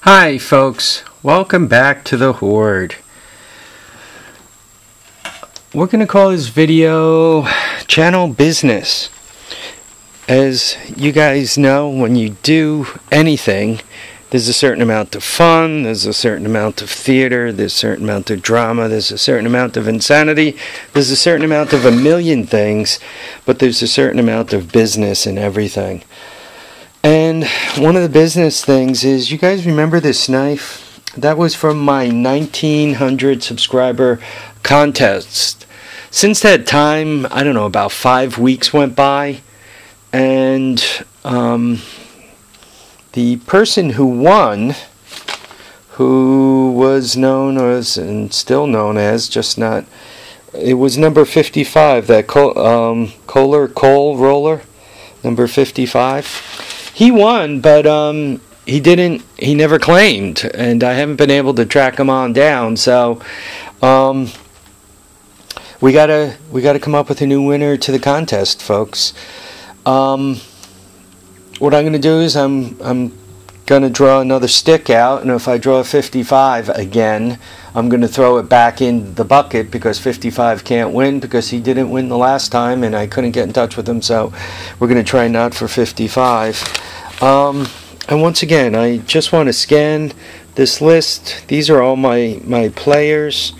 Hi folks, welcome back to the Horde. We're going to call this video Channel Business. As you guys know, when you do anything, there's a certain amount of fun, there's a certain amount of theater, there's a certain amount of drama, there's a certain amount of insanity, there's a certain amount of a million things, but there's a certain amount of business in everything. And one of the business things is, you guys remember this knife? That was from my 1900 subscriber contest. Since that time, I don't know, about 5 weeks went by, and the person who won, who was known as, and still known as, just not, it was number 55, that coal roller, number 55. He won, but he never claimed, and I haven't been able to track him on down. So we gotta come up with a new winner to the contest, folks. What I'm gonna do is I'm gonna draw another stick out, and if I draw a 55 again, I'm gonna throw it back in the bucket, because 55 can't win, because he didn't win the last time and I couldn't get in touch with him. So we're gonna try not for 55. And once again, I just want to scan this list. These are all my players.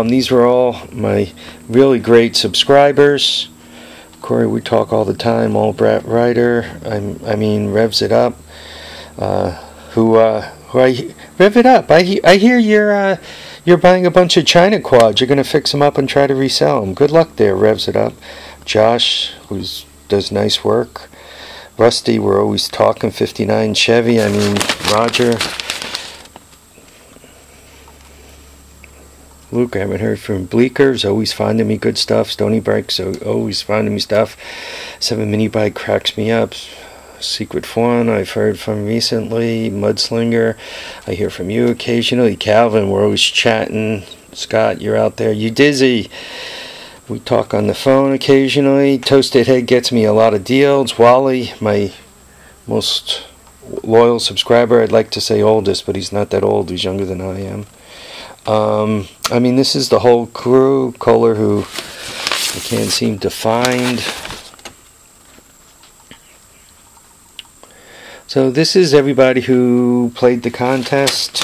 These are all my really great subscribers. Corey, we talk all the time. All Brat Ryder. I mean, revs it up. Who I rev it up. I hear you're buying a bunch of China quads. You're gonna fix them up and try to resell them. Good luck there. Revs it up. Josh, who does nice work. Rusty, we're always talking. 59 Chevy. I mean, Roger. Luke, I haven't heard from Bleakers. Always finding me good stuff. Stony Bikes, always finding me stuff. 7 mini bike cracks me up. Secret Fawn, I've heard from recently. Mudslinger, I hear from you occasionally. Calvin, we're always chatting. Scott, you're out there. You Dizzy, we talk on the phone occasionally. Toasted Head gets me a lot of deals. Wally, my most loyal subscriber. I'd like to say oldest, but he's not that old. He's younger than I am. I mean, this is the whole crew. Kohler, who I can't seem to find. So this is everybody who played the contest.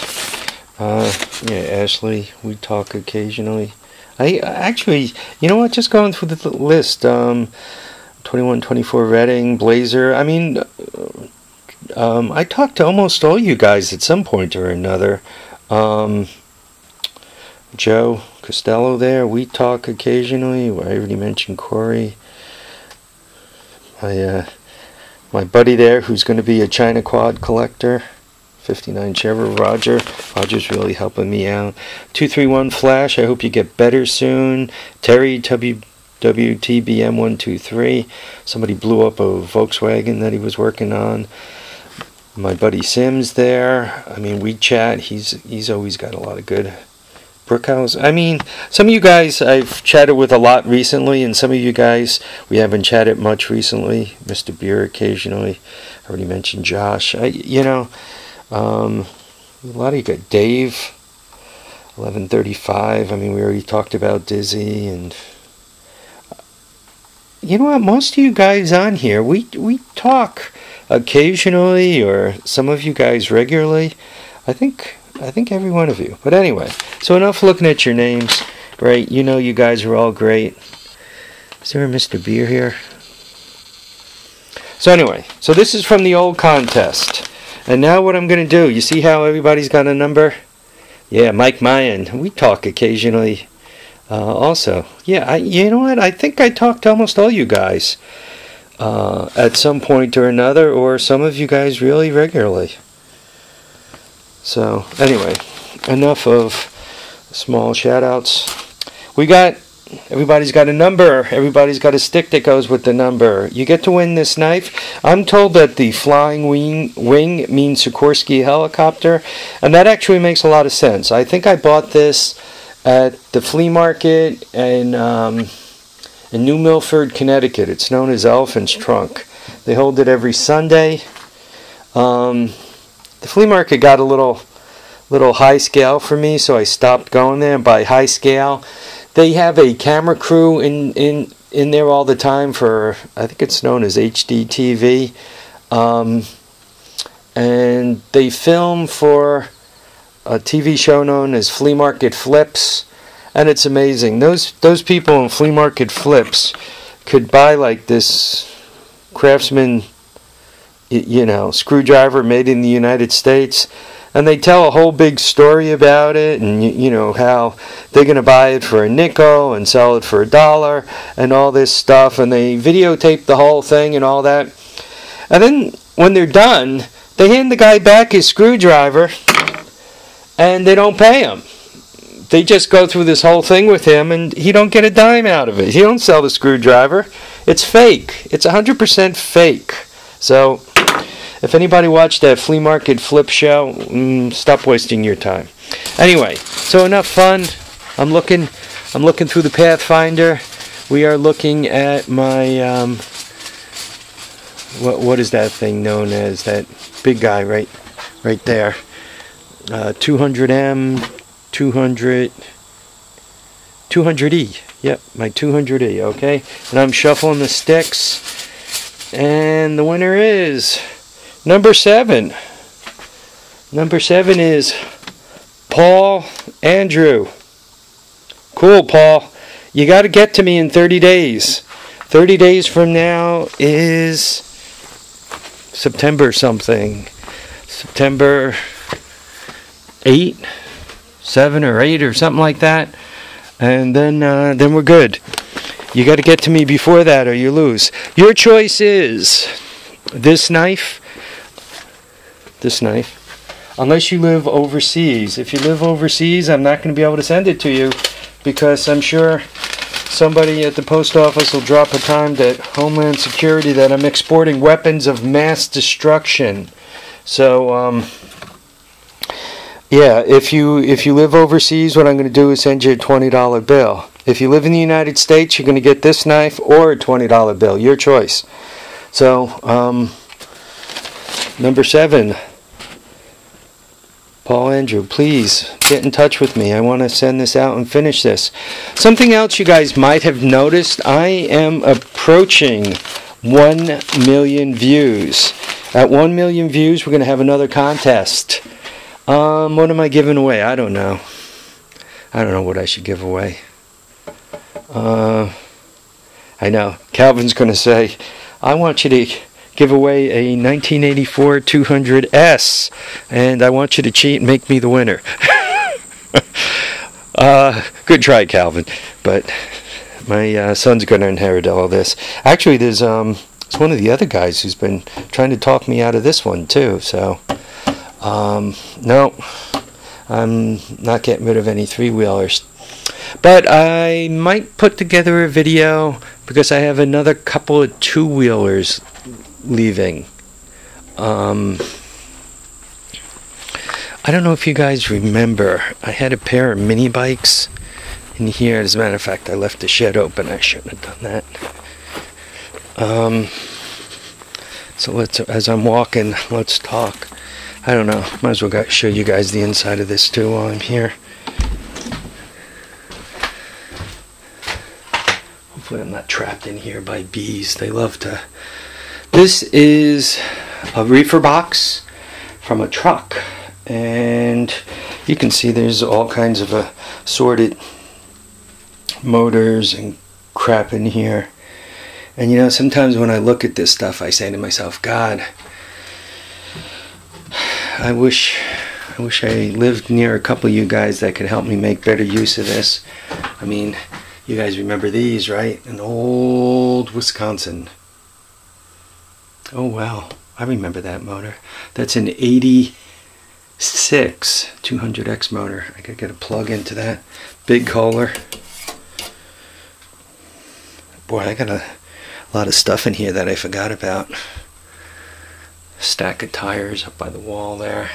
Yeah, Ashley, we talk occasionally. I actually, you know what, just going through the list, 21, 24 Redding, Blazer, I mean, I talked to almost all you guys at some point or another. Joe Costello there, we talk occasionally. I already mentioned Corey. My buddy there, who's going to be a China quad collector. 59 Trevor, Roger's really helping me out. 231 Flash, I hope you get better soon. Terry, WTBM123, somebody blew up a Volkswagen that he was working on. My buddy Sims there, I mean, we chat, he's always got a lot of good. Brookhouse, I mean, some of you guys I've chatted with a lot recently, and some of you guys we haven't chatted much recently. Mr. Beer occasionally. I already mentioned Josh. A lot of you got Dave, 1135. I mean, we already talked about Dizzy, and you know what? Most of you guys on here, we talk occasionally, or some of you guys regularly. I think every one of you. But anyway, so enough looking at your names, right? You know, you guys are all great. Is there a Mr. Beer here? So anyway, so this is from the old contest. And now what I'm going to do, you see how everybody's got a number? Yeah, Mike Mayan, we talk occasionally also. Yeah, you know what? I think I talked to almost all you guys at some point or another, or some of you guys really regularly. So anyway, enough of small shout outs. Everybody's got a number. Everybody's got a stick that goes with the number. You get to win this knife. I'm told that the flying wing means Sikorsky helicopter, and that actually makes a lot of sense. I think I bought this at the flea market in New Milford, Connecticut. It's known as Elephant's Trunk. They hold it every Sunday. the flea market got a little high scale for me, so I stopped going there. And by high scale, they have a camera crew in there all the time for, I think it's known as HD TV, and they film for a TV show known as Flea Market Flips, and it's amazing. Those people in Flea Market Flips could buy like this Craftsman, you know, screwdriver made in the United States, and they tell a whole big story about it, and you know how they're going to buy it for a nickel and sell it for $1 and all this stuff, and they videotape the whole thing and all that. And then when they're done, they hand the guy back his screwdriver and they don't pay him. They just go through this whole thing with him and he don't get a dime out of it. He don't sell the screwdriver. It's fake. It's 100% fake. So if anybody watched that Flea Market Flip show, stop wasting your time. Anyway, so enough fun. I'm looking through the Pathfinder. We are looking at my what is that thing known as? That big guy right there. 200M, 200E. Yep, my 200E. Okay, and I'm shuffling the sticks, and the winner is number 7. Number 7 is Paul Andrew. Cool, Paul. You got to get to me in 30 days. 30 days from now is September something. September 8, 7 or 8 or something like that. And then we're good. You got to get to me before that or you lose. Your choice is this knife. This knife. Unless you live overseas. If you live overseas, I'm not going to be able to send it to you because I'm sure somebody at the post office will drop a time at Homeland Security that I'm exporting weapons of mass destruction. So, yeah, if you live overseas, what I'm going to do is send you a $20 bill. If you live in the United States, you're going to get this knife or a $20 bill. Your choice. So, number 7. Paul Andrew, please get in touch with me. I want to send this out and finish this. Something else you guys might have noticed, I am approaching 1 million views. At 1 million views, we're going to have another contest. What am I giving away? I don't know. I don't know what I should give away. I know. Calvin's going to say, I want you to give away a 1984 200S, and I want you to cheat and make me the winner. Good try, Calvin, but my son's going to inherit all this. Actually, there's it's one of the other guys who's been trying to talk me out of this one too, so no, I'm not getting rid of any 3-wheelers. But I might put together a video because I have another couple of 2-wheelers leaving. I don't know if you guys remember, I had a pair of mini bikes in here. As a matter of fact, I left the shed open. I shouldn't have done that. So as I'm walking, let's talk. I don't know, might as well show you guys the inside of this too while I'm here. Hopefully I'm not trapped in here by bees. They love to. This is a reefer box from a truck, and you can see there's all kinds of assorted motors and crap in here. And you know, sometimes when I look at this stuff, I say to myself, God, I wish I lived near a couple of you guys that could help me make better use of this. I mean, you guys remember these, right? An old Wisconsin. Oh wow, I remember that motor. That's an 86 200X motor. I could get a plug into that. Big Kohler. Boy, I got a lot of stuff in here that I forgot about. Stack of tires up by the wall there.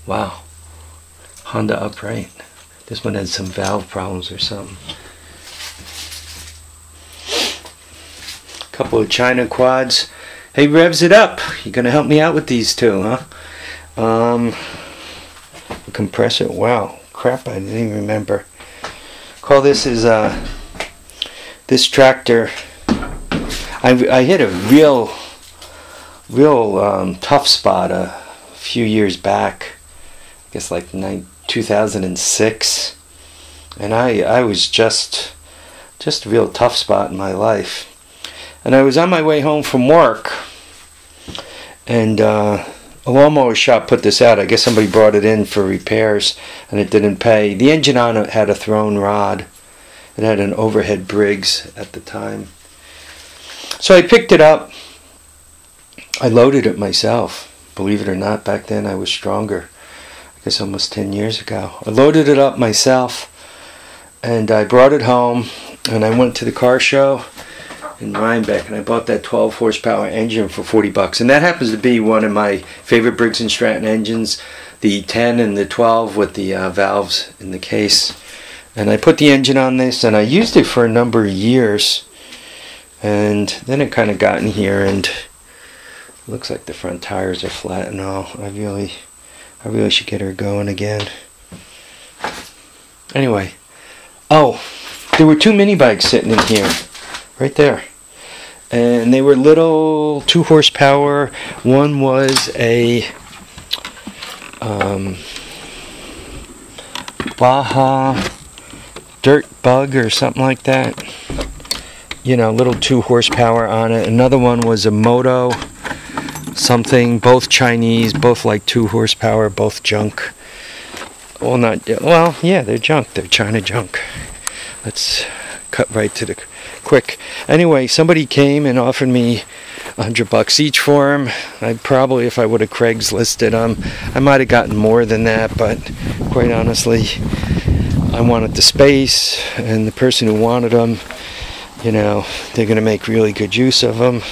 Wow. Honda upright. This one had some valve problems or something. Couple of China quads. Hey, revs it up. You gonna help me out with these two, huh? Compressor. Wow, crap! I didn't even remember. Call this is this tractor. I hit a real tough spot a few years back. I guess like 2006, and I was just a real tough spot in my life. And I was on my way home from work, and a lawnmower shop put this out. I guess somebody brought it in for repairs, and it didn't pay. The engine on it had a thrown rod. It had an overhead Briggs at the time. So I picked it up. I loaded it myself. Believe it or not, back then I was stronger. I guess almost 10 years ago. I loaded it up myself, and I brought it home, and I went to the car show in Rhinebeck, and I bought that 12 horsepower engine for $40. And that happens to be one of my favorite Briggs & Stratton engines, the 10 and the 12 with the valves in the case. And I put the engine on this, and I used it for a number of years, and then it kind of got in here, and it looks like the front tires are flat and all. I really should get her going again. Anyway, oh, there were two mini bikes sitting in here, right there, and they were little 2 horsepower. One was a Baja Dirt Bug or something like that, you know, little 2 horsepower on it. Another one was a Moto something, both Chinese, both like 2 horsepower, both junk. Well, yeah, they're junk. They're China junk. Let's cut right to the quick. Anyway, somebody came and offered me $100 each for them. I probably, if I would have Craigslisted them, I might have gotten more than that, but quite honestly, I wanted the space, and the person who wanted them, you know, they're going to make really good use of them.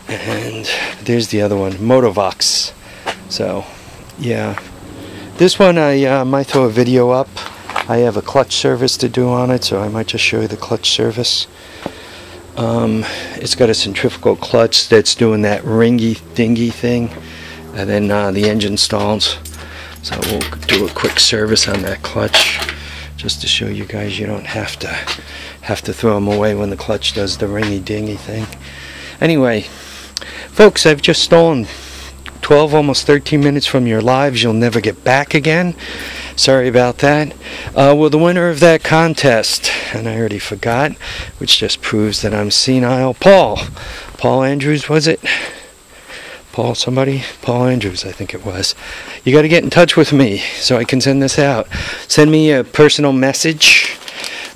And there's the other one, Motovox. So, yeah. This one I might throw a video up. I have a clutch service to do on it, so I might just show you the clutch service. It's got a centrifugal clutch that's doing that ringy dingy thing, and then the engine stalls. So we'll do a quick service on that clutch, just to show you guys you don't have to throw them away when the clutch does the ringy dingy thing. Anyway, folks, I've just stolen 12, almost 13 minutes from your lives you'll never get back again. Sorry about that. Well, the winner of that contest, and I already forgot, which just proves that I'm senile, Paul Andrews, was it? Paul Andrews, I think it was. You got to get in touch with me so I can send this out. Send me a personal message.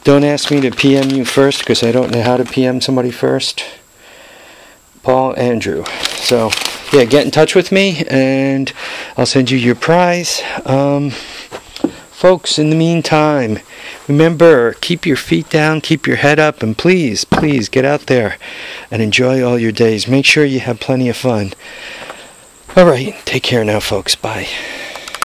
Don't ask me to PM you first, because I don't know how to PM somebody first. Paul Andrew. So, yeah, get in touch with me, and I'll send you your prize. Folks, in the meantime, remember, keep your feet down, keep your head up, and please get out there and enjoy all your days. Make sure you have plenty of fun. All right, take care now, folks. Bye.